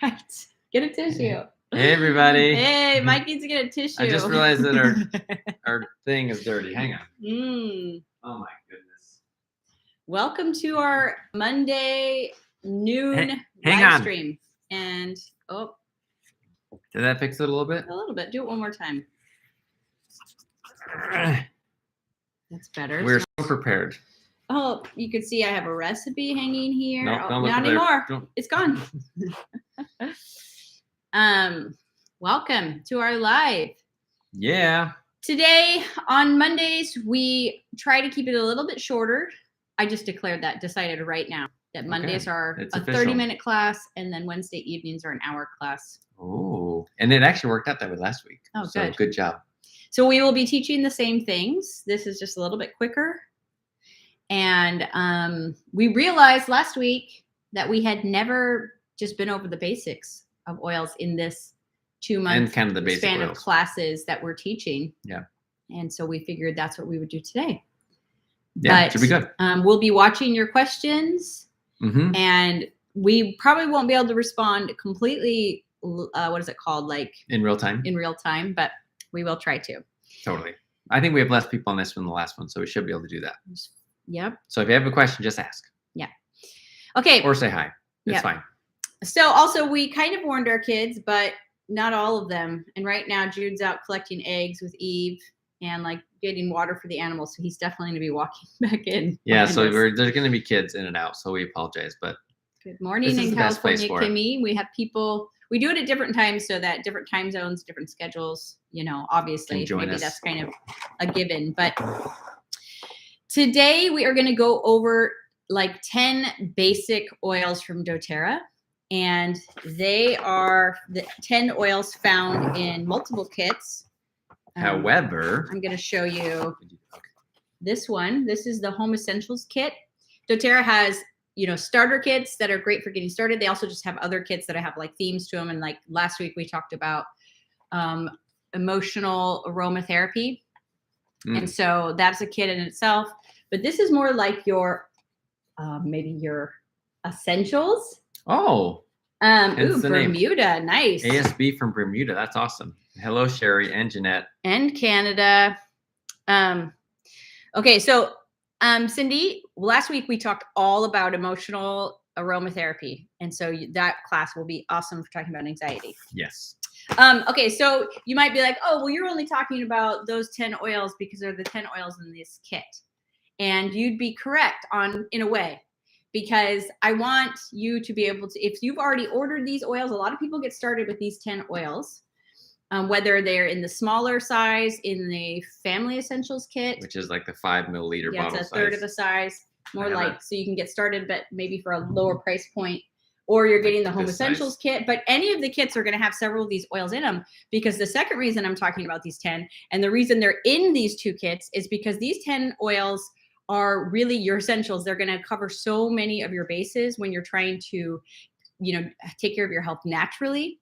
right. Get a tissue. Hey, everybody. Hey, Mike needs to get a tissue. I just realized that our thing is dirty. Hang on. Oh my goodness. Welcome to our Monday noon hang live on. stream. And Did that fix it a little bit? A little bit. Do it one more time. That's better. We're so prepared. Oh, you can see I have a recipe hanging here. Nope, not anymore. It's gone. Welcome to our live. Yeah. Today on Mondays, we try to keep it a little bit shorter. I just decided right now that Mondays are a 30-minute class, and then Wednesday evenings are an hour class. Oh, and it actually worked out that way last week. Oh, so good job. So we will be teaching the same things. This is just a little bit quicker. And we realized last week that we had never just been over the basics of oils in this 2-month and kind of the basic span oils. of classes that we're teaching. Yeah. And so we figured that's what we would do today. Yeah, it should be good. We'll be watching your questions, and we probably won't be able to respond completely. What is it called? Like in real time? In real time, but we will try to. Totally. I think we have less people on this one than the last one, so we should be able to do that. Yep. So if you have a question, just ask. Yeah. Okay. Or say hi. It's fine. So also we kind of warned our kids, but not all of them. And right now Jude's out collecting eggs with Eve and like getting water for the animals. So he's definitely going to be walking back in. Yeah. So there's going to be kids in and out. So we apologize, but. Good morning in California, Kimmy. We have people, we do it at different times so that different time zones, different schedules, obviously maybe that's kind of a given. But today we are going to go over like 10 basic oils from doTERRA. And they are the 10 oils found in multiple kits. However, I'm going to show you this one. This is the Home Essentials kit. doTERRA has starter kits that are great for getting started. They also just have other kits that have like themes to them. And like last week we talked about emotional aromatherapy. And so that's a kit in itself. But this is more like your, maybe your essentials. Oh. Bermuda. Nice. ASB from Bermuda. That's awesome. Hello, Sherry and Jeanette. And Canada. Okay, so Cindy, last week we talked all about emotional aromatherapy. And so that class will be awesome for talking about anxiety. Yes. Okay, so you might be like, oh, well, you're only talking about those 10 oils because they're the 10 oils in this kit. And you'd be correct in a way, because I want you to be able to, if you've already ordered these oils, a lot of people get started with these 10 oils. Whether they're in the smaller size, in the Family Essentials kit, which is like the 5 milliliter bottle size. It's a third of the size, more like, so you can get started, but maybe for a lower price point, or you're getting the Home Essentials kit. But any of the kits are going to have several of these oils in them, because the second reason I'm talking about these 10, and the reason they're in these 2 kits, is because these 10 oils are really your essentials. They're going to cover so many of your bases when you're trying to, take care of your health naturally.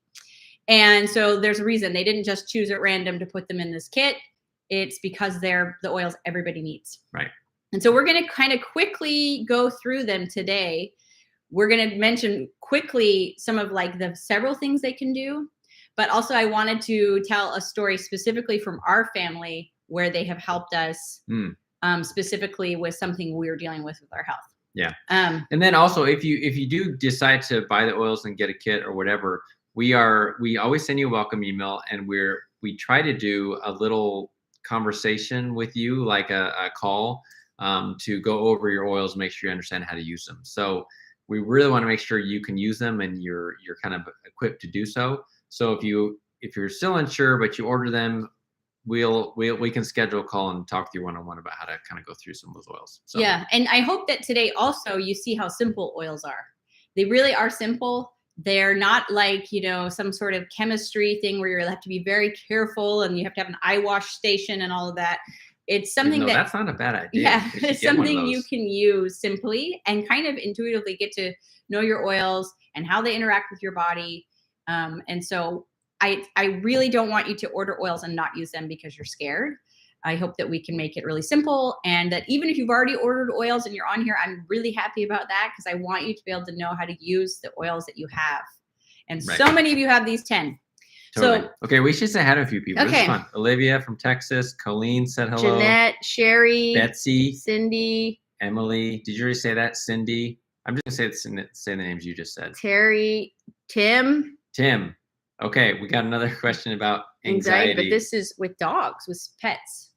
And so there's a reason they didn't just choose at random to put them in this kit. It's because they're the oils everybody needs. Right. And so we're going to kind of quickly go through them today. We're going to mention quickly some of like the several things they can do. But also I wanted to tell a story specifically from our family where they have helped us specifically with something we were dealing with our health. Yeah. And then also if you do decide to buy the oils and get a kit or whatever, we always send you a welcome email, and we try to do a little conversation with you, like a call, to go over your oils, make sure you understand how to use them. So we really want to make sure you can use them and you're kind of equipped to do so. So if you're still unsure but you order them, we can schedule a call and talk to you one-on-one about how to kind of go through some of those oils. So. Yeah, and I hope that today also you see how simple oils are. They really are simple. They're not like, some sort of chemistry thing where you have to be very careful and you have to have an eye wash station and all of that. It's something that's not a bad idea. Yeah, it's something you can use simply and kind of intuitively get to know your oils and how they interact with your body. And so I really don't want you to order oils and not use them because you're scared. I hope that we can make it really simple, and that even if you've already ordered oils and you're on here, I'm really happy about that, because I want you to be able to know how to use the oils that you have. And Right. so many of you have these 10. Totally. So Okay, we should say hi to a few people. This Okay. is fun. Olivia from Texas. Colleen said hello. Jeanette, Sherry, Betsy, Cindy, Emily. Did you already say that? Cindy. I'm just gonna say the names you just said. Terry, Tim. Tim. Okay, we got another question about anxiety. But this is with dogs, with pets.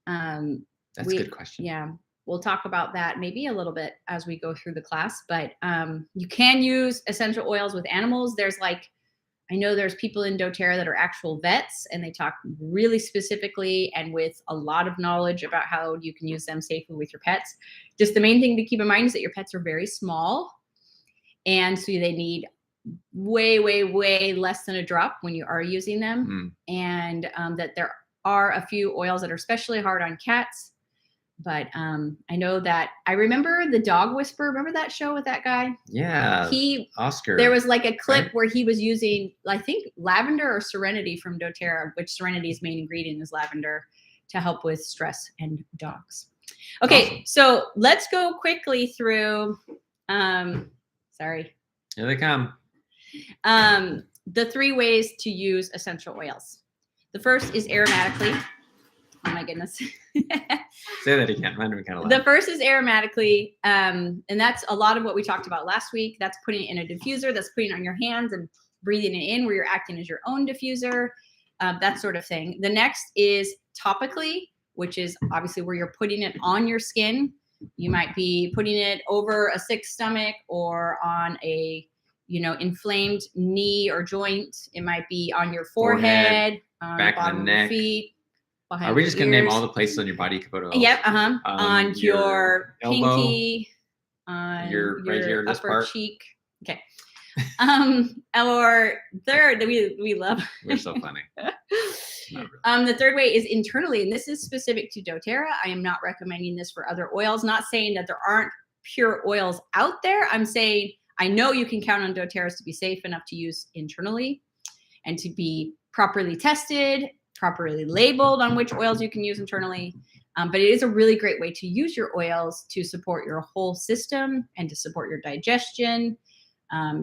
That's a good question. Yeah, we'll talk about that maybe a little bit as we go through the class. But you can use essential oils with animals. I know there's people in doTERRA that are actual vets, and they talk really specifically and with a lot of knowledge about how you can use them safely with your pets. Just the main thing to keep in mind is that your pets are very small, and so they need way, way, way less than a drop when you are using them. And that there are a few oils that are especially hard on cats. But I know that I remember the Dog Whisperer. Remember that show with that guy? Yeah. Oscar. There was like a clip right? where he was using, I think, lavender or Serenity from doTERRA, which Serenity's main ingredient is lavender, to help with stress and dogs. Okay, Awesome. So let's go quickly through. Sorry. Here they come. The 3 ways to use essential oils. The first is aromatically. Oh my goodness. Say that again. Mine would kind of loud. The first is aromatically, and that's a lot of what we talked about last week. That's putting it in a diffuser. That's putting it on your hands and breathing it in where you're acting as your own diffuser, that sort of thing. The next is topically, which is obviously where you're putting it on your skin. You might be putting it over a sick stomach or on a inflamed knee or joint. It might be on your forehead, on back the bottom of the of your neck. feet. Are we just going to name all the places on your body you can put oils? Yep. On your elbow, pinky, on your right here, this upper part. cheek. Okay. Or third, we love. We're so funny. Not really. The third way is internally, and this is specific to doTERRA. I am not recommending this for other oils. Not saying that there aren't pure oils out there. I'm saying I know you can count on doTERRA to be safe enough to use internally and to be properly tested, properly labeled on which oils you can use internally. But it is a really great way to use your oils to support your whole system and to support your digestion.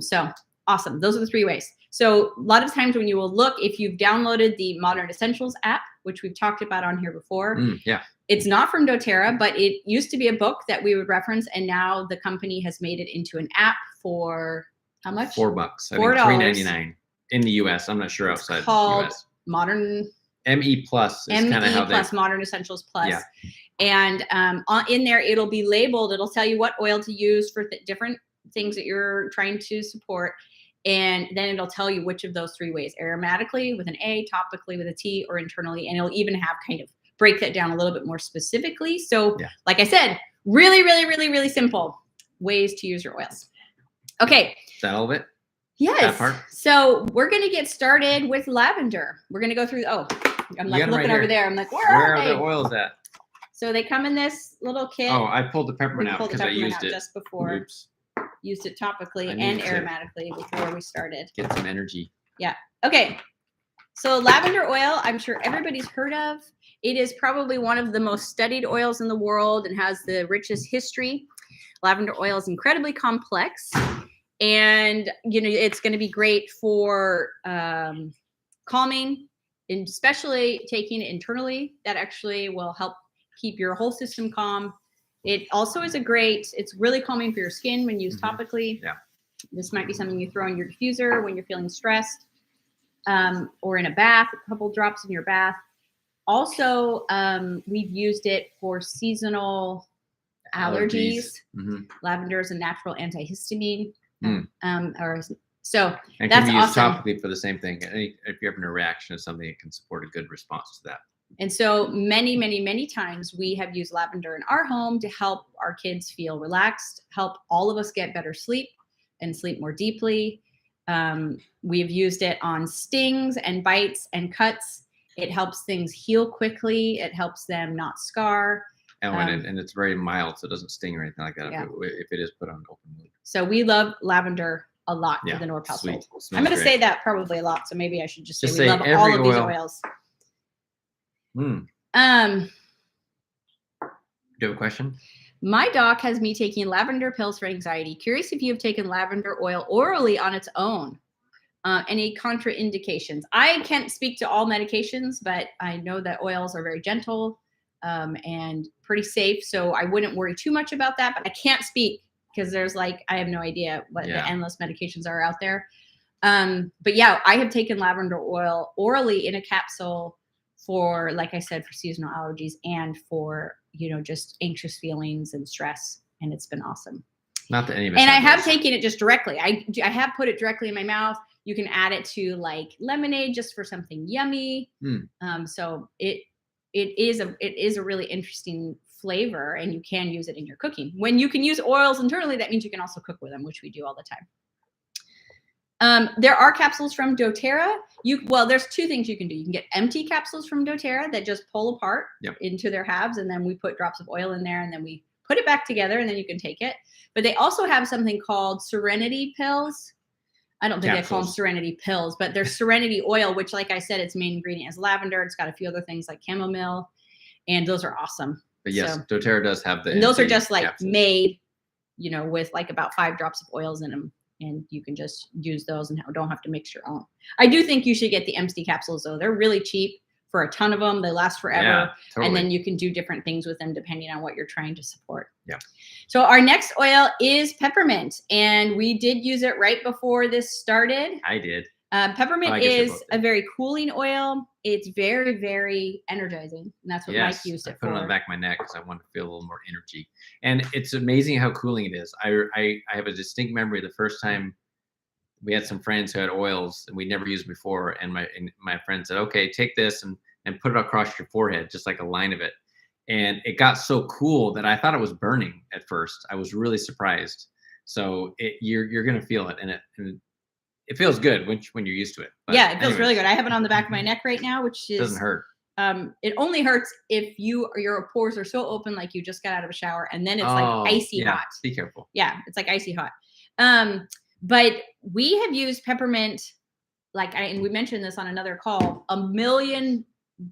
So awesome. Those are the 3 ways. So a lot of times when you will look, if you've downloaded the Modern Essentials app, which we've talked about on here before, yeah. It's not from doTERRA, but it used to be a book that we would reference. And now the company has made it into an app for how much? $4. I think $3.99 in the US. I'm not sure outside the US. Modern ME Plus is kind of how they Modern Essentials Plus. Yeah. And in there, it'll be labeled. It'll tell you what oil to use for different things that you're trying to support. And then it'll tell you which of those 3 ways: aromatically with an A, topically with a T, or internally. And it'll even have kind of break that down a little bit more specifically. So like I said, really, really, really, really simple ways to use your oils. Okay. Is that all of it? Yes. That part? So we're going to get started with lavender. We're going to go through. I'm like looking right over here. there. I'm like, where are the oils at? So they come in this little kit. Oh, I pulled the peppermint We out pulled the because I peppermint used out it. just before. Oops. Used it topically I and need to aromatically before we started. Get some energy. Yeah. Okay. So lavender oil, I'm sure everybody's heard of. It is probably one of the most studied oils in the world and has the richest history. Lavender oil is incredibly complex, and it's going to be great for calming, and especially taking it internally. That actually will help keep your whole system calm. It also is it's really calming for your skin when used topically. Yeah. This might be something you throw in your diffuser when you're feeling stressed, or in a bath, a couple drops in your bath. Also, we've used it for seasonal allergies. Lavender is a natural antihistamine. And That's can be used awesome. topically for the same thing. If you're having a reaction to something, it can support a good response to that. And so many, many, many times we have used lavender in our home to help our kids feel relaxed, help all of us get better sleep and sleep more deeply. We've used it on stings and bites and cuts. It helps things heal quickly. It helps them not scar. And it's very mild, so it doesn't sting or anything like that Yeah. if it is put on open wound. So we love lavender a lot for the Norp household. I'm going to say that probably a lot, so maybe I should just say we love all of these oils. Do you have a question? My doc has me taking lavender pills for anxiety. Curious if you have taken lavender oil orally on its own. Any contraindications? I can't speak to all medications, but I know that oils are very gentle and pretty safe. So I wouldn't worry too much about that, but I can't speak because there's like, I have no idea what the endless medications are out there. But yeah, I have taken lavender oil orally in a capsule for, like I said, for seasonal allergies and for, just anxious feelings and stress. And it's been awesome. Not that any of us. And I have taken it just directly. I have put it directly in my mouth. You can add it to like lemonade just for something yummy. So it is a really interesting flavor, and you can use it in your cooking. When you can use oils internally, that means you can also cook with them, which we do all the time. There are capsules from doTERRA. There's two things you can do. You can get empty capsules from doTERRA that just pull apart into their halves, and then we put drops of oil in there, and then we put it back together, and then you can take it. But they also have something called Serenity pills. I don't think they call them Serenity pills, but they're Serenity oil, which, like I said, its main ingredient is lavender. It's got a few other things like chamomile, and those are awesome. But yes, doTERRA does have and those are just like made, with like about 5 drops of oils in them. And you can just use those and don't have to mix your own. I do think you should get the empty capsules, though. They're really cheap for a ton of them. They last forever. Yeah, totally. And then you can do different things with them depending on what you're trying to support. Yeah. So our next oil is peppermint. And we did use it right before this started. I did. Peppermint is a very cooling oil. It's very, very energizing. And that's what Mike used it for. I put it on the back of my neck because I want to feel a little more energy. And it's amazing how cooling it is. I have a distinct memory the first time we had some friends who had oils and we never used before. And my friend said, okay, take this and put it across your forehead, just like a line of it. And it got so cool that I thought it was burning at first. I was really surprised. So you're going to feel it. And it feels good when you're used to it. But yeah, it feels really good. I have it on the back of my neck right now, which doesn't hurt. It only hurts if your pores are so open, like you just got out of a shower, and then it's like icy hot. Be careful. Yeah, it's like icy hot. But we have used peppermint, and we mentioned this on another call, 1,000,000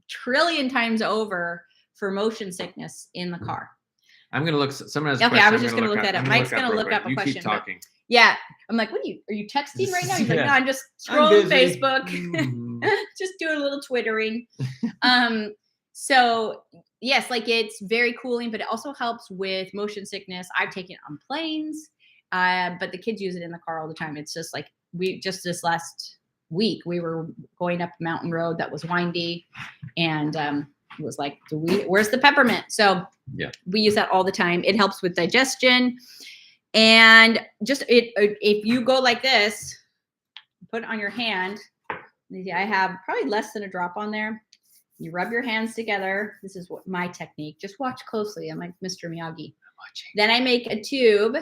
trillion times over for motion sickness in the car. I'm gonna look. Someone has. Okay, I was just gonna look that up. Mike's gonna look up a question. You keep talking. Yeah, I'm like, are you texting right now? He's like, no, I'm just scrolling Facebook, just doing a little twittering. So yes, like it's very cooling, but it also helps with motion sickness. I've taken it on planes, but the kids use it in the car all the time. It's just like this last week we were going up a mountain road that was windy, and it was like, where's the peppermint? So we use that all the time. It helps with digestion. And just if you go like this, put it on your hand. I have probably less than a drop on there. You rub your hands together. This is what my technique. Just watch closely. I'm like Mr. Miyagi. Then I make a tube,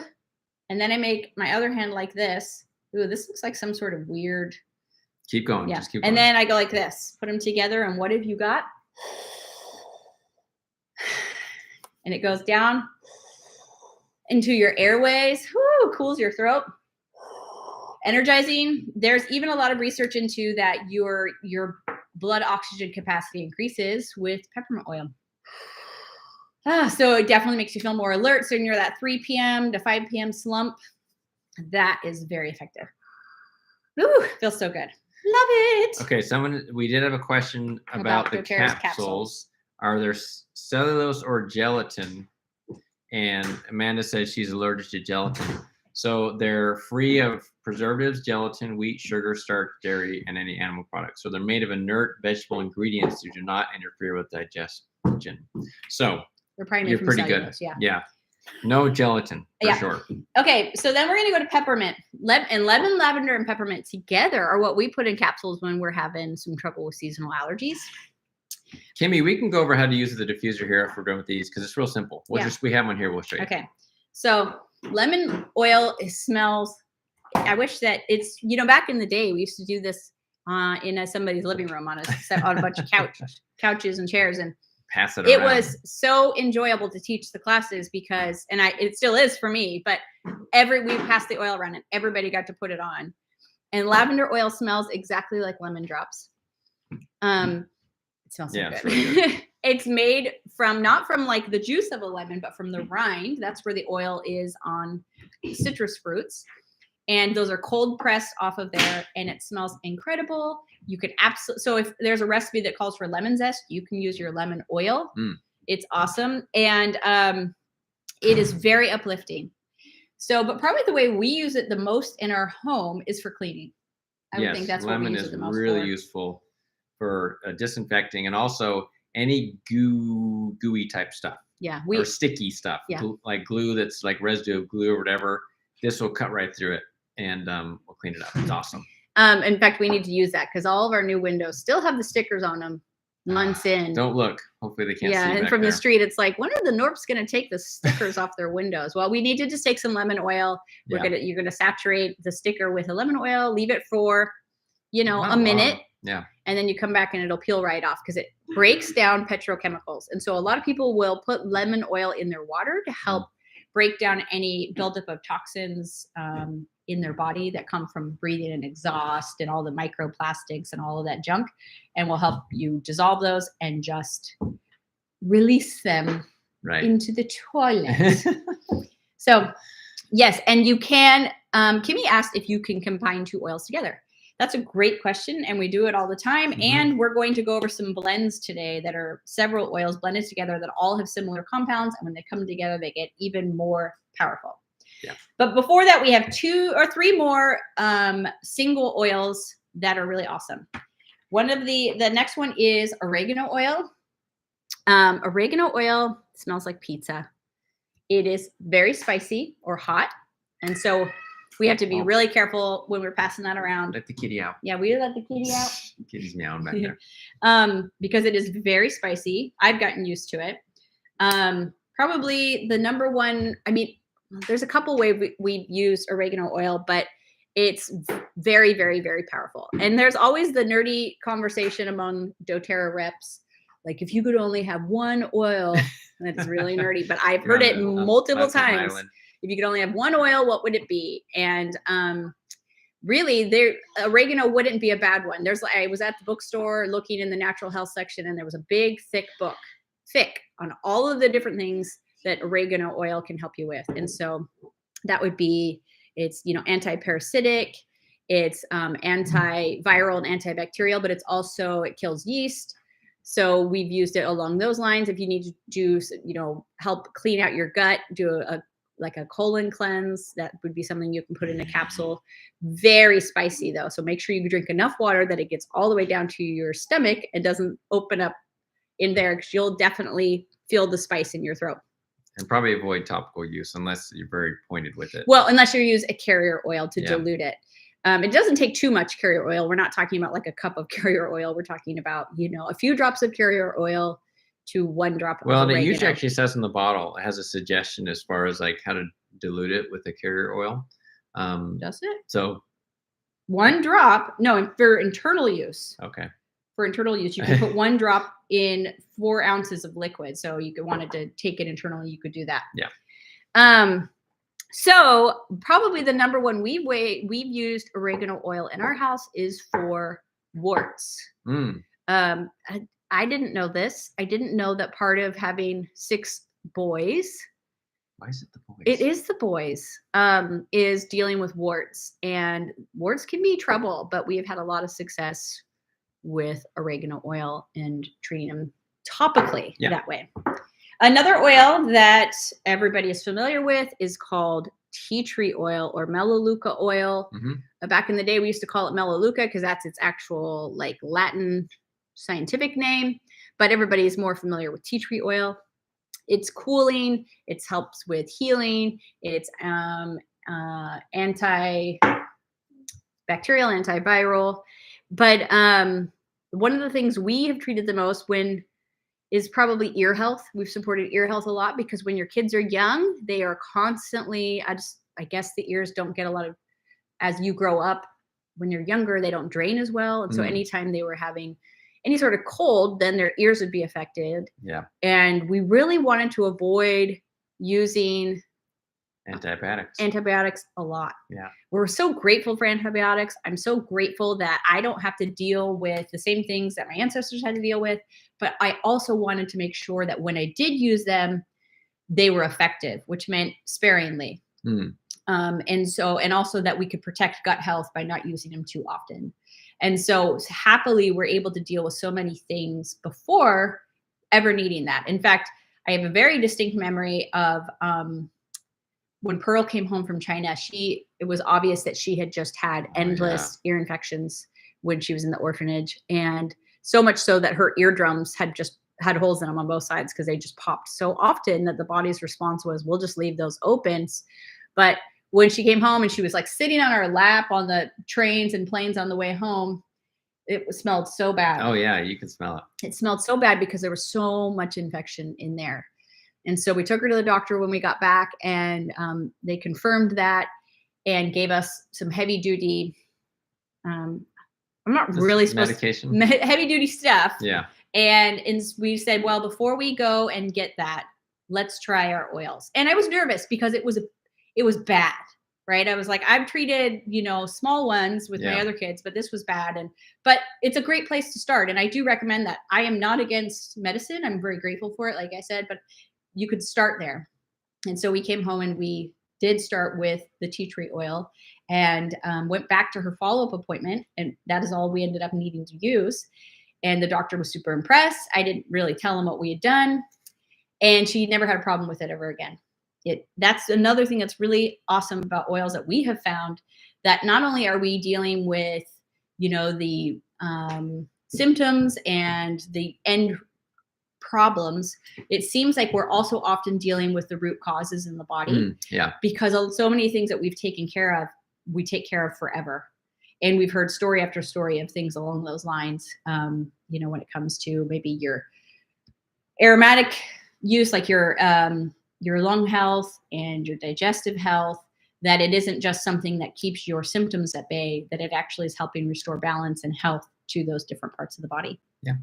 and then I make my other hand like this. Ooh, this looks like some sort of weird. Keep going. Yeah. Just keep going. And then I go like this. Put them together, and what have you got? And it goes down into your airways. Whoo, cools your throat. Energizing. There's even a lot of research into that your blood oxygen capacity increases with peppermint oil. So it definitely makes you feel more alert. So near that 3 p.m. to 5 p.m. slump, that is very effective. Ooh, feels so good. Love it. Okay, we did have a question about the capsules. Are there cellulose or gelatin? And Amanda says she's allergic to gelatin. So they're free of preservatives, gelatin, wheat, sugar, starch, dairy, and any animal products. So they're made of inert vegetable ingredients that do not interfere with digestion. So they're probably you're pretty good. Yeah. No gelatin for sure. Okay, so then we're going to go to peppermint. Lemon, lavender, and peppermint together are what we put in capsules when we're having some trouble with seasonal allergies. Kimmy, we can go over how to use the diffuser here if we're done with these because it's real simple. We have one here. We'll show you. Okay. So lemon oil smells. I wish that it's, back in the day, we used to do this in somebody's living room on a bunch of couches and chairs, and pass it around. It was so enjoyable to teach the classes because, and it still is for me, but we passed the oil around and everybody got to put it on. And lavender oil smells exactly like lemon drops. It smells so good. It's really good. It's made not from like the juice of a lemon, but from the rind. That's where the oil is on citrus fruits. And those are cold pressed off of there, and it smells incredible. You could absolutely, so if there's a recipe that calls for lemon zest, you can use your lemon oil. It's awesome. And it is very uplifting. So, but probably the way we use it the most in our home is for cleaning. I would think that's what we use it the most for. Lemon is really useful for disinfecting, and also any gooey type stuff. Yeah, or sticky stuff. Yeah. Like glue that's like residue of glue or whatever. This will cut right through it, and we'll clean it up. It's awesome. In fact, we need to use that because all of our new windows still have the stickers on them months in. Don't look. Hopefully they can't see. Yeah, and from the street, it's like, when are the Norps going to take the stickers off their windows? Well, we need to just take some lemon oil. You're gonna saturate the sticker with a lemon oil. Leave it for, a minute. Yeah. And then you come back and it'll peel right off because it breaks down petrochemicals. And so a lot of people will put lemon oil in their water to help break down any buildup of toxins in their body that come from breathing and exhaust and all the microplastics and all of that junk, and will help you dissolve those and just release them into the toilet. So yes, and you can, Kimmy asked if you can combine two oils together. That's a great question, and we do it all the time. And we're going to go over some blends today that are several oils blended together that all have similar compounds, and when they come together, they get even more powerful. Yeah. But before that, we have 2 or 3 more single oils that are really awesome. One of the next one is oregano oil. Oregano oil smells like pizza. It is very spicy or hot, and so we have to be really careful when we're passing that around. Let the kitty out. Yeah, we let the kitty out. Kitty's meowing back there. Because it is very spicy. I've gotten used to it. Probably the number one, there's a couple ways we use oregano oil, but it's very, very, very powerful. And there's always the nerdy conversation among doTERRA reps. Like, if you could only have one oil, that's really nerdy, but I've heard it multiple times. If you could only have one oil, what would it be? And really, oregano wouldn't be a bad one. I was at the bookstore looking in the natural health section, and there was a big, thick book, on all of the different things that oregano oil can help you with. And so that would be, it's, anti-parasitic, it's antiviral and antibacterial, but it kills yeast. So we've used it along those lines. If you need to do, help clean out your gut, do a colon cleanse, that would be something you can put in a capsule. Very spicy though. So make sure you drink enough water that it gets all the way down to your stomach and doesn't open up in there, because you'll definitely feel the spice in your throat. And probably avoid topical use unless you're very pointed with it. Well, unless you use a carrier oil to dilute it. It doesn't take too much carrier oil. We're not talking about like a cup of carrier oil. We're talking about, a few drops of carrier oil to 1 drop of oregano. Well, it usually actually says in the bottle, it has a suggestion as far as like how to dilute it with the carrier oil. Does it? So 1 drop, no, for internal use. Okay. For internal use, you can put 1 drop in 4 ounces of liquid. So you could wanted to take it internally, you could do that. Yeah. So probably the number one we've used oregano oil in our house is for warts. I didn't know this. I didn't know that part of having 6 boys. Why is it the boys? It is the boys. Is dealing with warts, and warts can be trouble, but we have had a lot of success with oregano oil and treating them topically that way. Another oil that everybody is familiar with is called tea tree oil or melaleuca oil. Back in the day, we used to call it melaleuca because that's its actual like Latin scientific name, but everybody is more familiar with tea tree oil. It's cooling, it helps with healing, it's antibacterial, antiviral. But one of the things we have treated the most is probably ear health. We've supported ear health a lot because when your kids are young, they are constantly, I guess the ears don't get a lot of, as you grow up, when you're younger, they don't drain as well. And so anytime they were having any sort of cold, then their ears would be affected. Yeah. And we really wanted to avoid using antibiotics a lot. Yeah. We're so grateful for antibiotics. I'm so grateful that I don't have to deal with the same things that my ancestors had to deal with. But I also wanted to make sure that when I did use them, they were effective, which meant sparingly. And also that we could protect gut health by not using them too often. And so happily, we're able to deal with so many things before ever needing that. In fact, I have a very distinct memory of when Pearl came home from China. It was obvious that she had just had endless ear infections when she was in the orphanage, and so much so that her eardrums had holes in them on both sides because they just popped so often that the body's response was, we'll just leave those open. But when she came home and she was like sitting on our lap on the trains and planes on the way home, it smelled so bad. Oh yeah, you can smell it. It smelled so bad because there was so much infection in there. And so we took her to the doctor when we got back, and they confirmed that and gave us some heavy duty, I'm not really supposed medication. Heavy duty stuff. Yeah. And we said, well, before we go and get that, let's try our oils. And I was nervous because it was bad, right? I was like, I've treated, small ones with my other kids, but this was bad. But it's a great place to start. And I do recommend that. I am not against medicine. I'm very grateful for it, like I said, but you could start there. And so we came home and we did start with the tea tree oil, and went back to her follow-up appointment. And that is all we ended up needing to use. And the doctor was super impressed. I didn't really tell him what we had done. And she never had a problem with it ever again. That's another thing that's really awesome about oils that we have found, that not only are we dealing with, the symptoms and the end problems, it seems like we're also often dealing with the root causes in the body. Because of so many things that we've taken care of, we take care of forever. And we've heard story after story of things along those lines, when it comes to maybe your aromatic use, like your lung health and your digestive health, that it isn't just something that keeps your symptoms at bay, that it actually is helping restore balance and health to those different parts of the body. Yeah.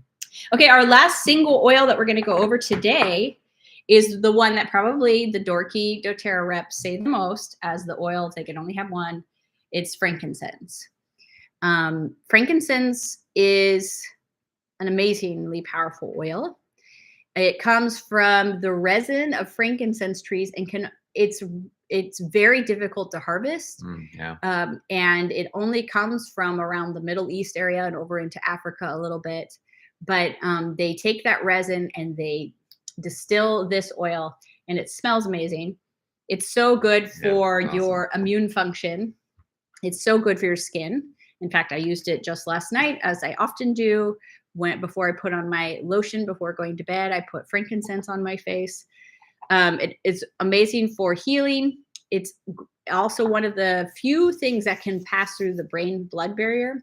Okay, our last single oil that we're going to go over today is the one that probably the dorky doTERRA reps say the most as the oil. They can only have one. It's frankincense. Frankincense is an amazingly powerful oil. It comes from the resin of frankincense trees, and it's very difficult to harvest. And it only comes from around the Middle East area and over into Africa a little bit. But they take that resin and they distill this oil, and it smells amazing. It's so good for your immune function. It's so good for your skin. In fact, I used it just last night, as I often do. Before I put on my lotion before going to bed, I put frankincense on my face. It is amazing for healing. It's also one of the few things that can pass through the brain-blood barrier,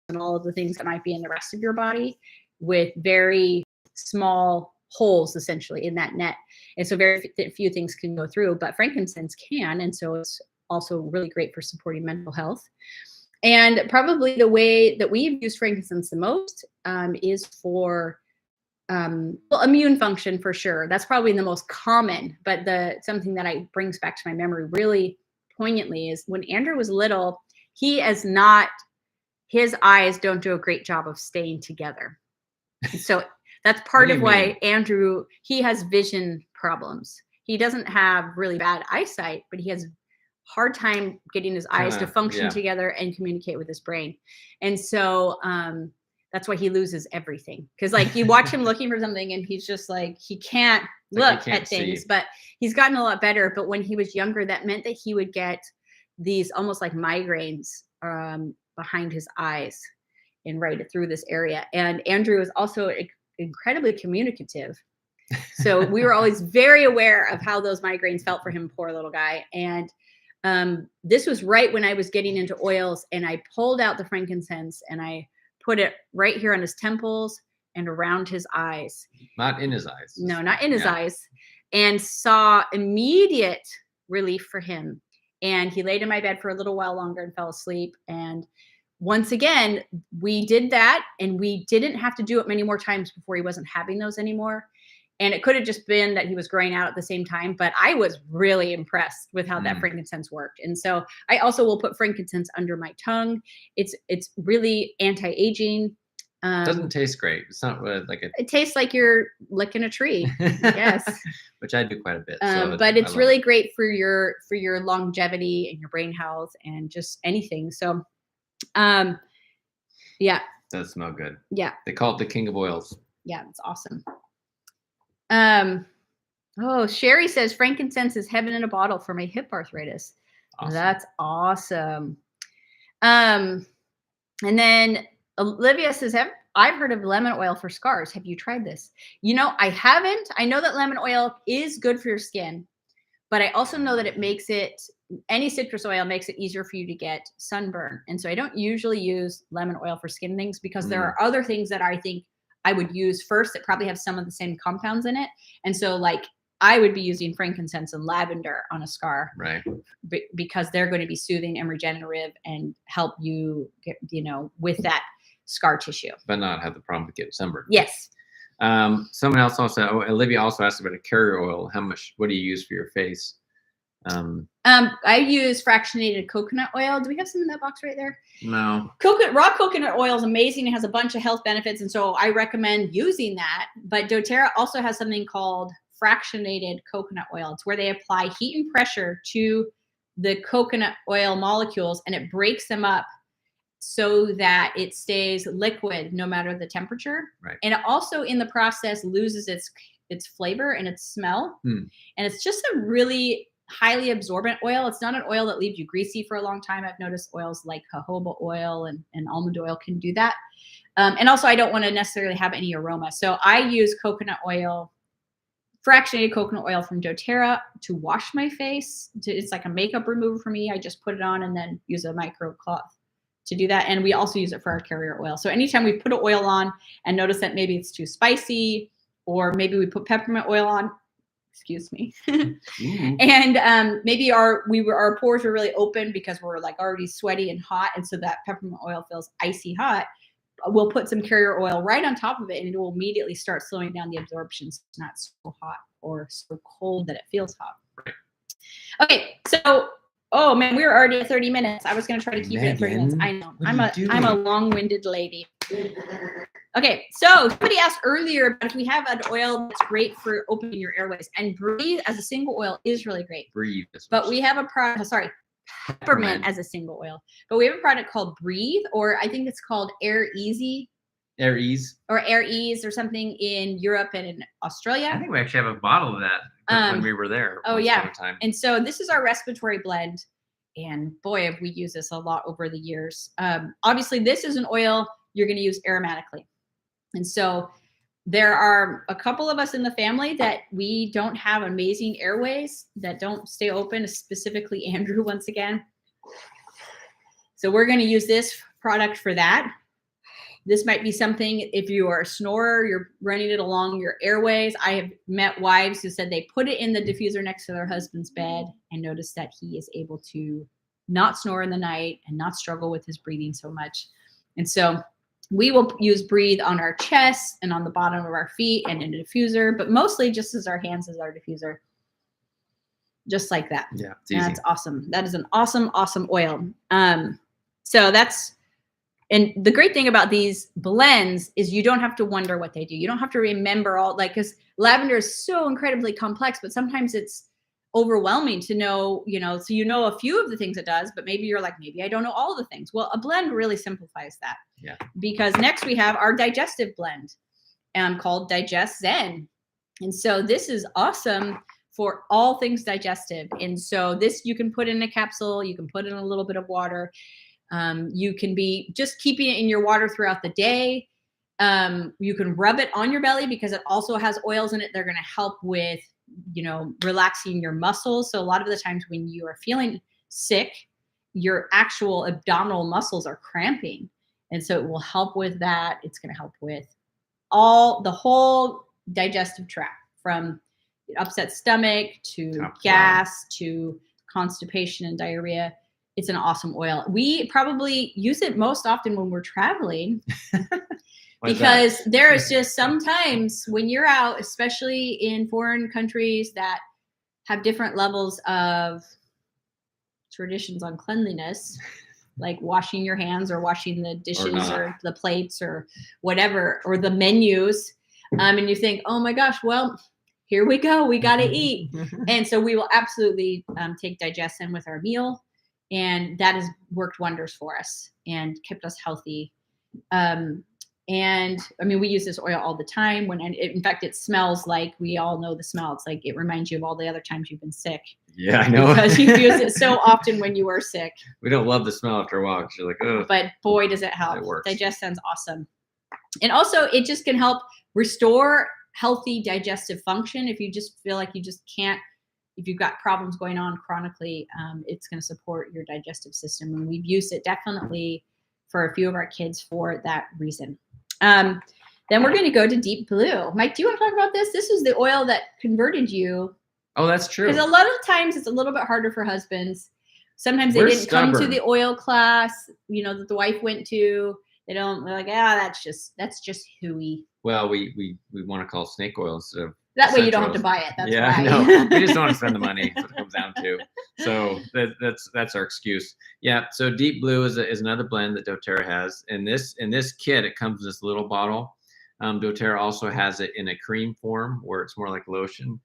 and all of the things that might be in the rest of your body, with very small holes essentially in that net. And so very few things can go through, but frankincense can. And so it's also really great for supporting mental health. And probably the way that we've used frankincense the most is for immune function, for sure. That's probably the most common, but something that brings back to my memory really poignantly is when Andrew was little, his eyes don't do a great job of staying together. So that's part of why Andrew, he has vision problems. He doesn't have really bad eyesight, but he has hard time getting his eyes to function together and communicate with his brain. And so that's why he loses everything. Because like you watch him looking for something and he's just like, he can't look at things, but he's gotten a lot better. But when he was younger, that meant that he would get these almost like migraines behind his eyes and right through this area. And Andrew is also incredibly communicative. So we were always very aware of how those migraines felt for him, poor little guy. And this was right when I was getting into oils, and I pulled out the frankincense and I put it right here on his temples and around his eyes. Not in his eyes. No, not in his eyes. And saw immediate relief for him. And he laid in my bed for a little while longer and fell asleep. And once again, we did that, and we didn't have to do it many more times before he wasn't having those anymore. And it could have just been that he was growing out at the same time, but I was really impressed with how that frankincense worked. And so I also will put frankincense under my tongue. It's really anti-aging. Doesn't taste great. It's not really like a. It tastes like you're licking a tree. Yes. Which I do quite a bit. But it's really great for your longevity and your brain health and just anything. So, yeah. Does smell good. Yeah. They call it the king of oils. Yeah, it's awesome. Oh, Sherry says frankincense is heaven in a bottle for my hip arthritis. Awesome. That's awesome. And then Olivia says, I've heard of lemon oil for scars. Have you tried this? You know, I haven't. I know that lemon oil is good for your skin, but I also know that it makes it, any citrus oil makes it easier for you to get sunburn. And so I don't usually use lemon oil for skin things because there are other things that I think I would use first that probably have some of the same compounds in it. And so like I would be using frankincense and lavender on a scar, right? Because they're going to be soothing and regenerative and help you get, with that scar tissue. But not have the problem with getting sunburned. Yes. Someone else Olivia also asked about a carrier oil. What do you use for your face? I use fractionated coconut oil. Do we have some in that box right there? No. Raw coconut oil is amazing. It has a bunch of health benefits. And so I recommend using that. But doTERRA also has something called fractionated coconut oil. It's where they apply heat and pressure to the coconut oil molecules and it breaks them up so that it stays liquid no matter the temperature. Right. And it also in the process loses its flavor and its smell. And it's just a really highly absorbent oil. It's not an oil that leaves you greasy for a long time. I've noticed oils like jojoba oil and almond oil can do that. And also I don't want to necessarily have any aroma. So I use coconut oil, fractionated coconut oil from doTERRA to wash my face. It's like a makeup remover for me. I just put it on and then use a microcloth to do that. And we also use it for our carrier oil. So anytime we put an oil on and notice that maybe it's too spicy, or maybe we put peppermint oil on, excuse me, and maybe our pores were really open because we're like already sweaty and hot. And so that peppermint oil feels icy hot. We'll put some carrier oil right on top of it and it will immediately start slowing down the absorption. So it's not so hot or so cold that it feels hot. Right. Okay. So, oh man, we were already at 30 minutes. I was going to try to keep it at 30 minutes. I know. I'm a long-winded lady. Okay. So somebody asked earlier about if we have an oil that's great for opening your airways, and Breathe as a single oil is really great. Breathe. But we have a product, peppermint as a single oil. But we have a product called Breathe, or I think it's called Air Easy. Air Ease. Or Air Ease or something in Europe and in Australia. I think we actually have a bottle of that when we were there. Oh, yeah. And so this is our respiratory blend. And boy, have we used this a lot over the years. Obviously, this is an oil you're going to use aromatically. And so there are a couple of us in the family that we don't have amazing airways that don't stay open, specifically Andrew once again. So we're going to use this product for that. This might be something, if you are a snorer, you're running it along your airways. I have met wives who said they put it in the diffuser next to their husband's bed and noticed that he is able to not snore in the night and not struggle with his breathing so much. And so we will use Breathe on our chest and on the bottom of our feet and in a diffuser, but mostly just as our hands as our diffuser. Just like that. Yeah, it's easy. That's awesome. That is an awesome, awesome oil. So that's, and the great thing about these blends is you don't have to wonder what they do. You don't have to remember all, like, because lavender is so incredibly complex, but sometimes it's overwhelming to know, so you know a few of the things it does, but maybe you're like, maybe I don't know all the things. Well, a blend really simplifies that. Yeah. Because next we have our digestive blend called Digest Zen. And so this is awesome for all things digestive. And so this you can put in a capsule, you can put in a little bit of water. You can be just keeping it in your water throughout the day. You can rub it on your belly because it also has oils in it. They're going to help with, relaxing your muscles. So a lot of the times when you are feeling sick, your actual abdominal muscles are cramping. And so it will help with that. It's going to help with the whole digestive tract, from upset stomach to gas to constipation and diarrhea. It's an awesome oil. We probably use it most often when we're traveling because there is just sometimes when you're out, especially in foreign countries that have different levels of traditions on cleanliness, like washing your hands or washing the dishes not. or the plates or whatever, or the menus. And you think, oh my gosh, well, here we go. We got to eat. And so we will absolutely take Digestin with our meal. And that has worked wonders for us and kept us healthy. And I mean, we use this oil all the time in fact, it smells like, we all know the smell. It's like, it reminds you of all the other times you've been sick. Yeah, I know. Because you use it so often when you were sick. We don't love the smell after a while because you're like, oh. But boy, does it help. It works. Digestin's awesome. And also it just can help restore healthy digestive function. If you just feel like you just can't, if you've got problems going on chronically, it's going to support your digestive system. And we've used it definitely for a few of our kids for that reason. Then we're going to go to Deep Blue. Mike, do you want to talk about this? This was the oil that converted you. Oh, that's true. Because a lot of times it's a little bit harder for husbands. Sometimes they didn't come to the oil class, that the wife went to. They're like, that's just hooey. Well, we want to call it snake oil instead of that way you don't have to buy it. That's why. No, we just don't want to spend the money. That's what it comes down to. So that's our excuse. Yeah. So Deep Blue is another blend that doTERRA has. In this kit, it comes in this little bottle. doTERRA also has it in a cream form where it's more like lotion,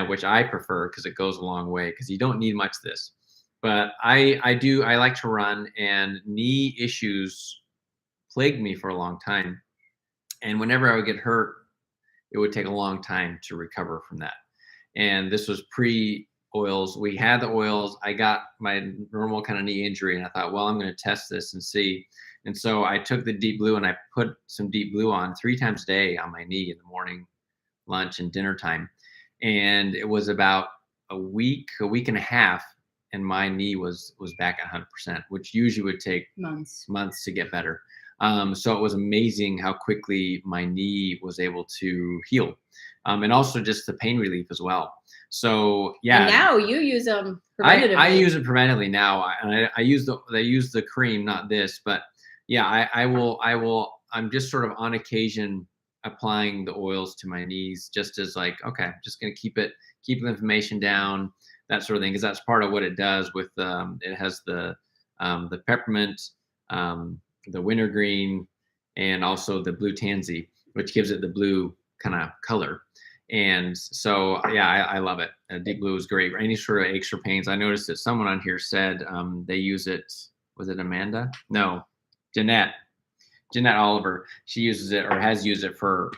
which I prefer because it goes a long way. Because you don't need much of this. But I like to run, and knee issues plagued me for a long time. And whenever I would get hurt, it would take a long time to recover from that. And this was pre-oils. We had the oils. I got my normal kind of knee injury, and I thought, well, I'm going to test this and see. And so I took the Deep Blue and I put some Deep Blue on 3 times a day on my knee in the morning, lunch, and dinner time. And it was about a week and a half, and my knee was back at 100%, which usually would take months to get better. So it was amazing how quickly my knee was able to heal, and also just the pain relief as well. So yeah. And now you use them preventatively. I use it preventatively now, and I use the cream, not this, but yeah, I will. I'm just sort of on occasion applying the oils to my knees, just as like, okay, I'm just gonna keep the inflammation down, that sort of thing, because that's part of what it does with it has the peppermint, the wintergreen, and also the blue tansy, which gives it the blue kind of color. And so, yeah, I love it. Deep Blue is great. Any sort of aches or pains. I noticed that someone on here said they use it. Was it Amanda? No, Jeanette Oliver. She uses it, or has used it for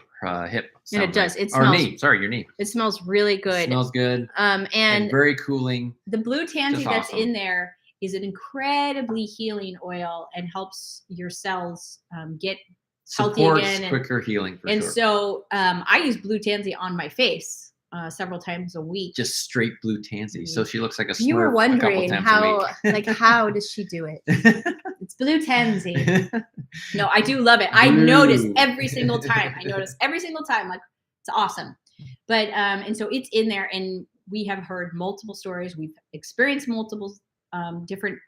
hip. And it does. It or smells. Knee. Sorry, your knee. It smells really good. It smells good. And very cooling. The blue tansy that's awesome. in there is an incredibly healing oil and helps your cells get healthy again. Quicker healing for and sure. So I use blue tansy on my face several times a week. Just straight blue tansy. So she looks like a Smurf. You were wondering how does she do it? It's blue tansy. No, I do love it. I notice every single time. Like, it's awesome. But and so it's in there, and we have heard multiple stories. We've experienced multiple different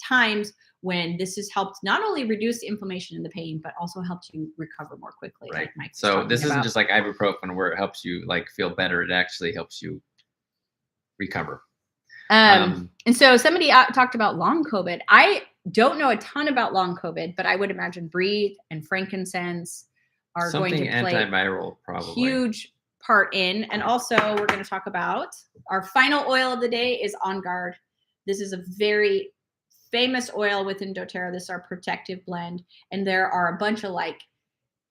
times when this has helped not only reduce the inflammation and the pain, but also helped you recover more quickly. Right. Like Mike so this isn't just like ibuprofen where it helps you like feel better. It actually helps you recover. And so somebody talked about long COVID. I don't know a ton about long COVID, but I would imagine Breathe and frankincense are going to play antiviral, probably huge part in. And also we're going to talk about our final oil of the day is On Guard. This is a very famous oil within doTERRA. This is our protective blend. And there are a bunch of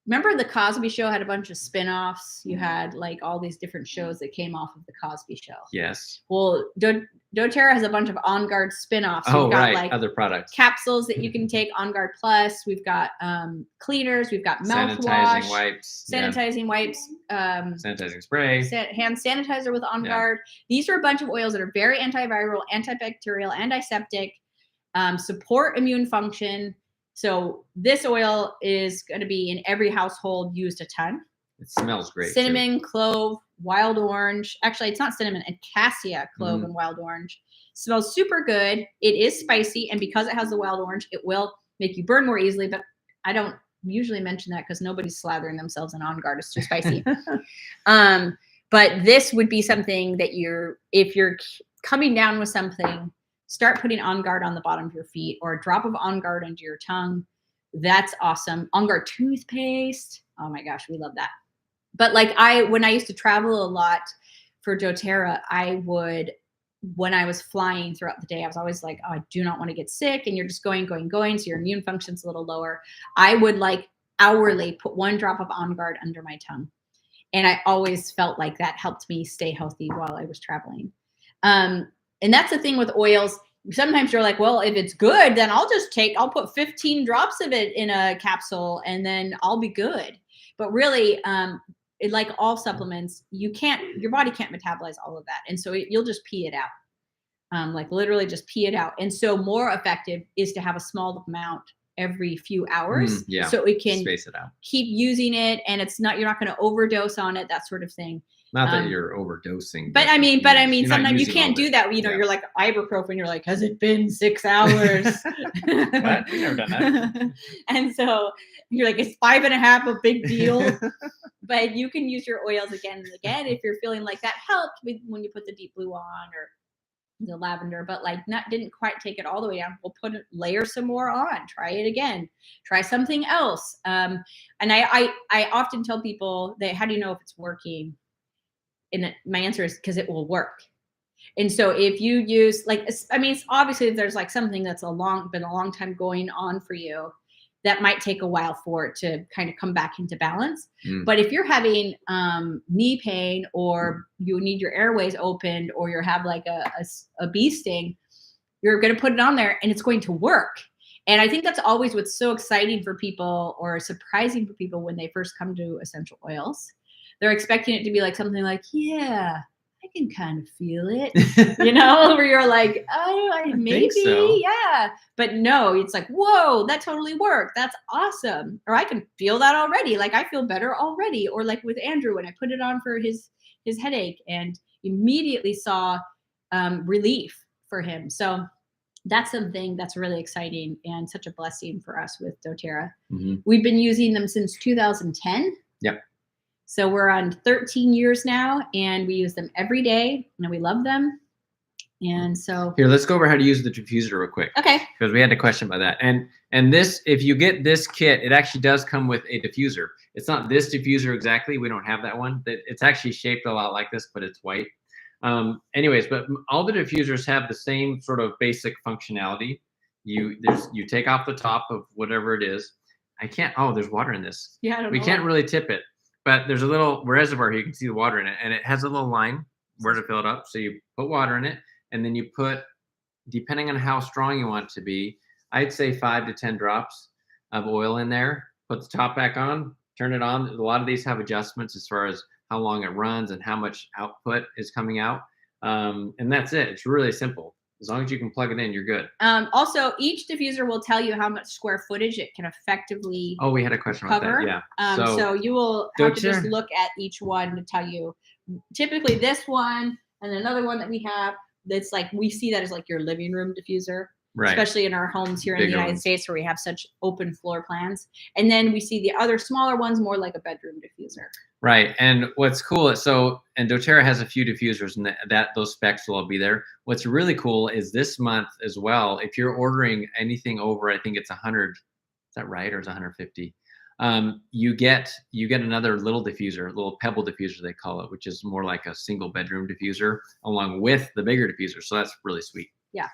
remember the Cosby Show had a bunch of spinoffs? You had like all these different shows that came off of the Cosby Show. Yes. Well, doTERRA has a bunch of On Guard spinoffs. Oh, we've got right. Other products. Capsules that you can take, On Guard Plus. We've got cleaners. We've got mouthwash. Sanitizing wipes. Sanitizing spray. Hand sanitizer with On Guard. These are a bunch of oils that are very antiviral, antibacterial, antiseptic, support immune function. So this oil is going to be in every household, used a ton. It smells great. Cinnamon, clove, wild orange. Actually, it's not cinnamon, and cassia, clove, and wild orange. Smells super good. It is spicy, and because it has the wild orange, it will make you burn more easily. But I don't usually mention that because nobody's slathering themselves in On Guard. It's too spicy. But this would be something that if you're coming down with something, start putting On Guard on the bottom of your feet or a drop of On Guard under your tongue. That's awesome. On Guard toothpaste. Oh my gosh, we love that. But like when I used to travel a lot for doTERRA, I would, when I was flying throughout the day, I was always like, oh, I do not want to get sick. And you're just going. So your immune function's a little lower. I would like hourly put 1 drop of On Guard under my tongue. And I always felt like that helped me stay healthy while I was traveling. And that's the thing with oils. Sometimes you're like, well, if it's good, then I'll put 15 drops of it in a capsule and then I'll be good. But really, like all supplements, your body can't metabolize all of that. And so you'll just pee it out. Like literally just pee it out. And so more effective is to have a small amount every few hours. So it can space it out. Keep using it. And you're not going to overdose on it, that sort of thing. Not that you're overdosing. But I mean, sometimes you can't do that. You're like ibuprofen. You're like, has it been 6 hours? What? We've never done that. And so you're like, it's 5.5 a big deal. But you can use your oils again and again if you're feeling like that helped when you put the deep blue on or the lavender, but like didn't quite take it all the way down. We'll layer some more on, try it again, try something else. And I often tell people how do you know if it's working? And my answer is because it will work. And so if you use it's obviously if there's like something that's been a long time going on for you, that might take a while for it to kind of come back into balance. But if you're having knee pain or you need your airways opened or you have like a bee sting, you're going to put it on there and it's going to work. And I think that's always what's so exciting for people or surprising for people when they first come to essential oils. They're expecting it to be like something like, yeah, I can kind of feel it, where you're like, oh, maybe, so. Yeah. But no, it's like, whoa, that totally worked. That's awesome. Or I can feel that already. Like I feel better already. Or like with Andrew, when I put it on for his headache and immediately saw relief for him. So that's something that's really exciting and such a blessing for us with doTERRA. We've been using them since 2010. Yep. So we're on 13 years now, and we use them every day, and we love them. And so here, let's go over how to use the diffuser real quick. Okay. Because we had a question about that. And this, if you get this kit, it actually does come with a diffuser. It's not this diffuser exactly. We don't have that one. It's actually shaped a lot like this, but it's white. Anyways, but all the diffusers have the same sort of basic functionality. You take off the top of whatever it is. There's water in this. Yeah, we can't really tip it. But there's a little reservoir here. You can see the water in it, and it has a little line where to fill it up. So you put water in it, and then you put, depending on how strong you want it to be, I'd say 5 to 10 drops of oil in there. Put the top back on, turn it on. A lot of these have adjustments as far as how long it runs and how much output is coming out. And that's it. It's really simple. As long as you can plug it in, you're good. Also, each diffuser will tell you how much square footage it can effectively Oh, we had a question cover. about that. Yeah. So you will have to just look at each one to tell you. Typically, this one and another one that we have, that's like we see that as like your living room diffuser. Right. Especially in our homes here in Bigger the United ones. States where we have such open floor plans. And then we see the other smaller ones more like a bedroom diffuser. Right. And what's cool is and doTERRA has a few diffusers and those specs will all be there. What's really cool is this month as well, if you're ordering anything over, I think it's 100, is that right? Or is it 150? You get another little diffuser, a little pebble diffuser they call it, which is more like a single bedroom diffuser along with the bigger diffuser. So that's really sweet. Yeah.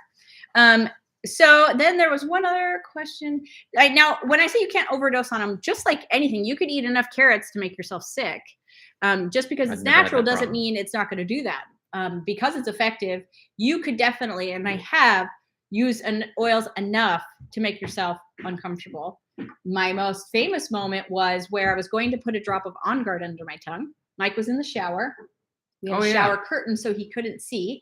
So then there was one other question. Now, when I say you can't overdose on them, just like anything, you could eat enough carrots to make yourself sick. Just because it's natural doesn't mean it's not going to do that. Because it's effective, you could definitely, and I have, used oils enough to make yourself uncomfortable. My most famous moment was where I was going to put a drop of On Guard under my tongue. Mike was in the shower. We had a shower curtain so he couldn't see.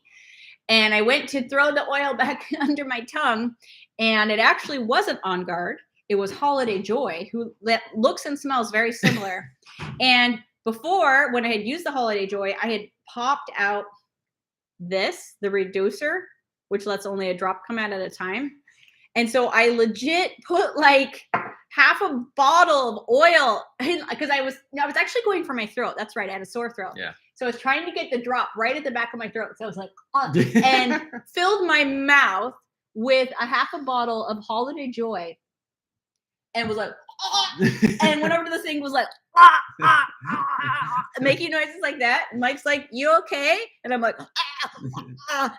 And I went to throw the oil back under my tongue, and it actually wasn't On Guard. It was Holiday Joy, who looks and smells very similar. And before, when I had used the Holiday Joy, I had popped out the reducer, which lets only a drop come out at a time. And so I legit put like half a bottle of oil because I was actually going for my throat. That's right. I had a sore throat. Yeah. So I was trying to get the drop right at the back of my throat. So I was like, and filled my mouth with a half a bottle of Holiday Joy and was like, and went over to the thing, was like, making noises like that. And Mike's like, you okay? And I'm like,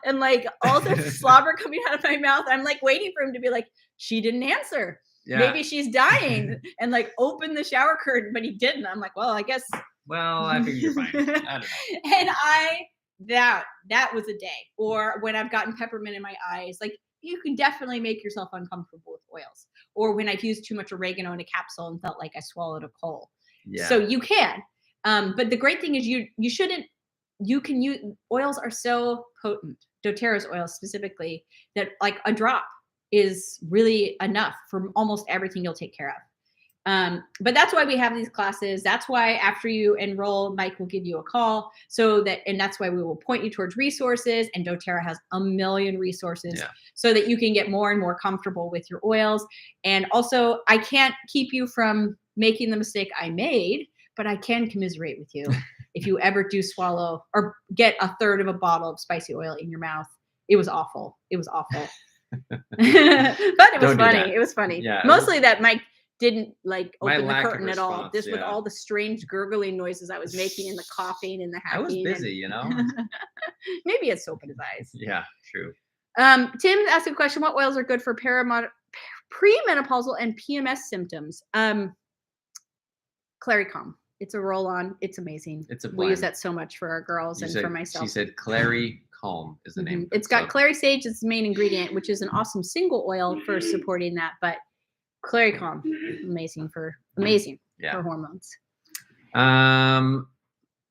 and like all the slobber coming out of my mouth. I'm like waiting for him to be like, she didn't answer. Yeah. Maybe she's dying, and like open the shower curtain, but he didn't. I'm like, well, I guess. Well, I think you're fine. I don't know. And that was a day. Or when I've gotten peppermint in my eyes, like you can definitely make yourself uncomfortable with oils. Or when I've used too much oregano in a capsule and felt like I swallowed a coal. Yeah. So you can. But the great thing is you can use, oils are so potent, doTERRA's oils specifically, that like a drop is really enough for almost everything you'll take care of. But that's why we have these classes. That's why after you enroll, Mike will give you a call and that's why we will point you towards resources, and doTERRA has a million resources so that you can get more and more comfortable with your oils. And also I can't keep you from making the mistake I made, but I can commiserate with you if you ever do swallow or get a third of a bottle of spicy oil in your mouth. It was awful. It was awful. But it was funny. It was funny. Yeah, mostly that Mike didn't like My open the lack of curtain at all. response, Just with all the strange gurgling noises I was making and the coughing and the I was hacking. busy, you know? Maybe he had soap in his eyes. Yeah, true. Tim asked a question: what oils are good for premenopausal and PMS symptoms? Clary-Calm. It's a roll-on. It's amazing. It's a We use blend. that so much for our girls and for myself. She said Clary-Calm is the name. of it. It's got So- clary sage as the main ingredient, which is an awesome single oil for supporting that. But Clary-Calm, amazing for hormones.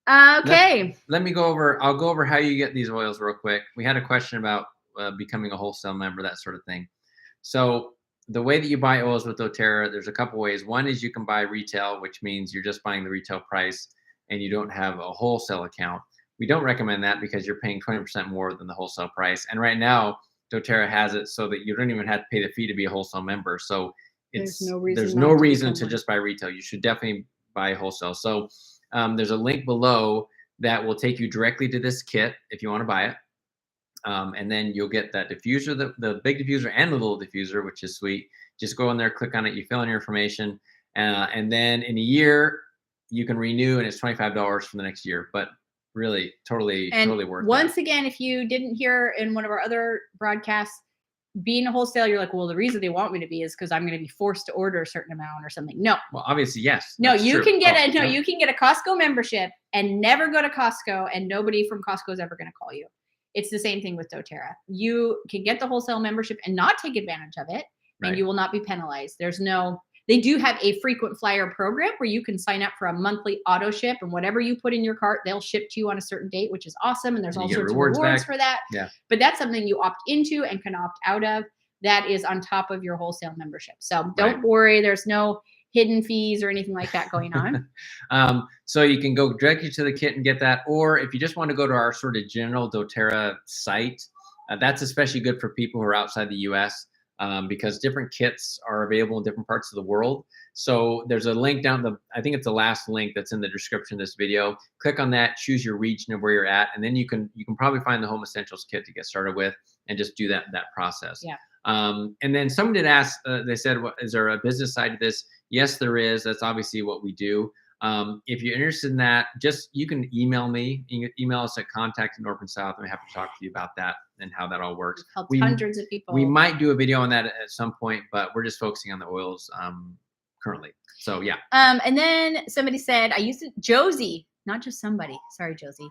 Okay. Let me go over. I'll go over how you get these oils real quick. We had a question about becoming a wholesale member, that sort of thing. So the way that you buy oils with doTERRA, there's a couple ways. One is you can buy retail, which means you're just buying the retail price and you don't have a wholesale account. We don't recommend that because you're paying 20% more than the wholesale price. And right now, doTERRA has it so that you don't even have to pay the fee to be a wholesale member. So there's no reason to just buy retail. You should definitely buy wholesale. So there's a link below that will take you directly to this kit if you want to buy it. And then you'll get that diffuser, the big diffuser and the little diffuser, which is sweet. Just go in there, click on it, you fill in your information. And then in a year, you can renew and it's $25 for the next year. But really, totally worth it. Once again, if you didn't hear in one of our other broadcasts, being a wholesaler, you're like, well, the reason they want me to be is because I'm going to be forced to order a certain amount or something. No. Well, obviously, yes. No, you can get you can get a Costco membership and never go to Costco, and nobody from Costco is ever going to call you. It's the same thing with doTERRA. You can get the wholesale membership and not take advantage of it, and you will not be penalized. They do have a frequent flyer program where you can sign up for a monthly auto ship, and whatever you put in your cart, they'll ship to you on a certain date, which is awesome. And there's all sorts of rewards for that. Yeah. But that's something you opt into and can opt out of. That is on top of your wholesale membership. So don't worry. There's no hidden fees or anything like that going on. So you can go directly to the kit and get that. Or if you just want to go to our sort of general doTERRA site, that's especially good for people who are outside the US. Because different kits are available in different parts of the world. So there's a link down I think it's the last link that's in the description of this video. Click on that, choose your region of where you're at, and then you can probably find the Home Essentials kit to get started with and just do that process. Yeah. And then someone did ask, they said, is there a business side to this? Yes, there is. That's obviously what we do. If you're interested in that, you can email me. You can email us at contact@Norpin-South, and we have to talk to you about that and how that all works. Helped hundreds of people. We might do a video on that at some point, but we're just focusing on the oils currently. So yeah. And then somebody said, I used Josie, not just somebody. Sorry, Josie.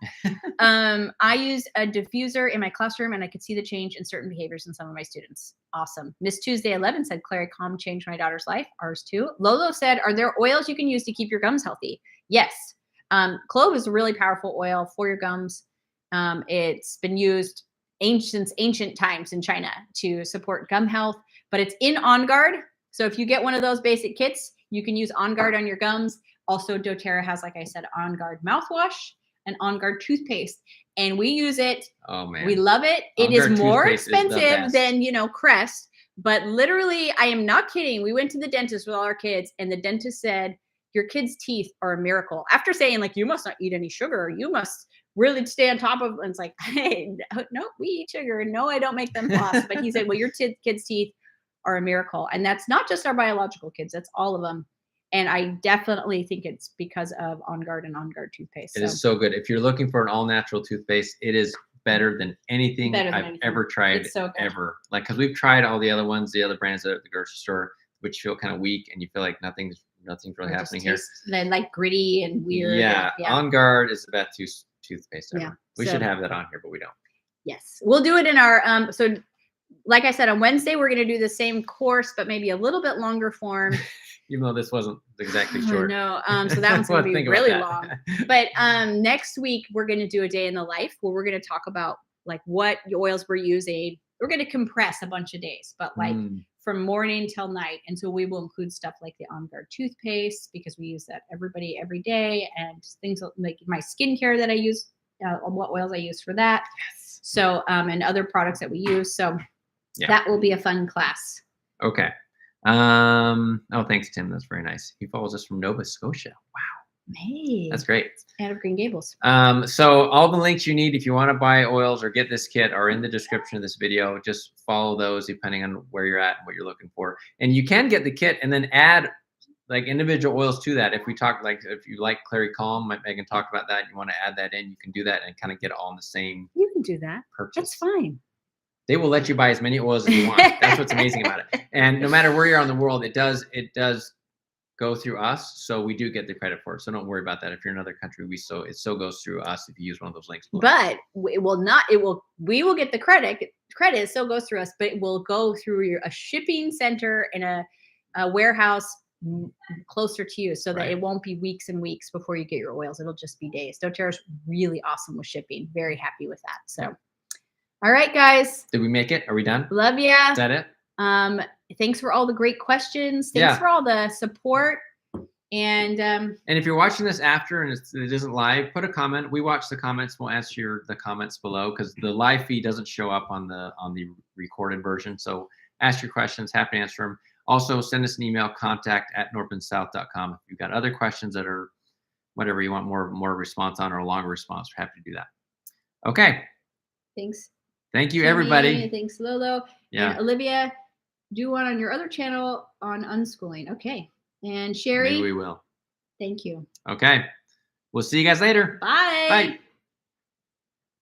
I used a diffuser in my classroom and I could see the change in certain behaviors in some of my students. Awesome. Miss Tuesday 11 said, Clary-Calm changed my daughter's life. Ours too. Lolo said, are there oils you can use to keep your gums healthy? Yes. Clove is a really powerful oil for your gums. It's been used since ancient times in China to support gum health, but it's in On Guard. So if you get one of those basic kits, you can use On Guard on your gums. Also, doTERRA has, like I said, On Guard mouthwash and On Guard toothpaste, and we use it. Oh man, we love it. It is more expensive than Crest, but literally, I am not kidding. We went to the dentist with all our kids, and the dentist said, your kids' teeth are a miracle. After saying like, you must not eat any sugar, you must really stay on top of, and it's like, hey, no, we eat sugar. And no, I don't make them floss. But he said, well, your kids' teeth are a miracle. And that's not just our biological kids, that's all of them. And I definitely think it's because of On Guard and On Guard toothpaste. It is so good. If you're looking for an all natural toothpaste, it is better than anything I've ever tried, It's so good. ever. Like, because we've tried all the other ones, the other brands at the grocery store, which feel kind of weak, and you feel like nothing's really It happening just here. tastes like gritty and weird. Yeah, On Guard is the best toothpaste ever. Yeah, We so- should have that on here, but we don't. Yes, we'll do it in our so like I said, on Wednesday we're going to do the same course but maybe a little bit longer form. Even though this wasn't exactly I short. know. So that one's going to Well, be think about really that. long. But next week we're going to do a day in the life where we're going to talk about like what oils we're using. We're going to compress a bunch of days, but like from morning till night. And so we will include stuff like the On Guard toothpaste because we use that every day, and things like my skincare that I use, what oils I use for that. Yes. So and other products that we use. So Yeah. that will be a fun class. Okay. Oh, thanks, Tim. That's very nice. He follows us from Nova Scotia. Wow. Hey, That's great. out of Green Gables. So all the links you need if you want to buy oils or get this kit are in the description of this video. Just follow those depending on where you're at and what you're looking for. And you can get the kit and then add like individual oils to that. If we talk, like if you like Clary Calm, Megan talked about that, you want to add that in, you can do that and kind of get it all in the same You can do that. purchase. That's fine. They will let you buy as many oils as you want. That's what's amazing about it. And no matter where you are in the world, it does go through us, so we do get the credit for it. So don't worry about that. If you're in another country, it still goes through us if you use one of those links below. But it will not. We will get the credit. Credit still goes through us, but it will go through a shipping center and a warehouse closer to you, so that Right. it won't be weeks and weeks before you get your oils. It'll just be days. doTERRA's really awesome with shipping. Very happy with that. So, all right, guys, Did we make it? Are we done? love ya. Is that it? Thanks for all the great questions. Thanks Yeah. for all the support. And And if you're watching this after and it isn't live, put a comment. We watch the comments. We'll answer the comments below because the live feed doesn't show up on the recorded version. So ask your questions. Happy to answer them. Also, send us an email, contact@northlandsouth.com. If you've got other questions that are whatever you want more response on or a longer response, we're happy to do that. Okay. thanks. Thank you, Timmy, everybody. Thanks, Lolo. Yeah. And Olivia, do one on your other channel on unschooling. Okay. And Sherry, Maybe we will. thank you. Okay. We'll see you guys later. Bye. Bye.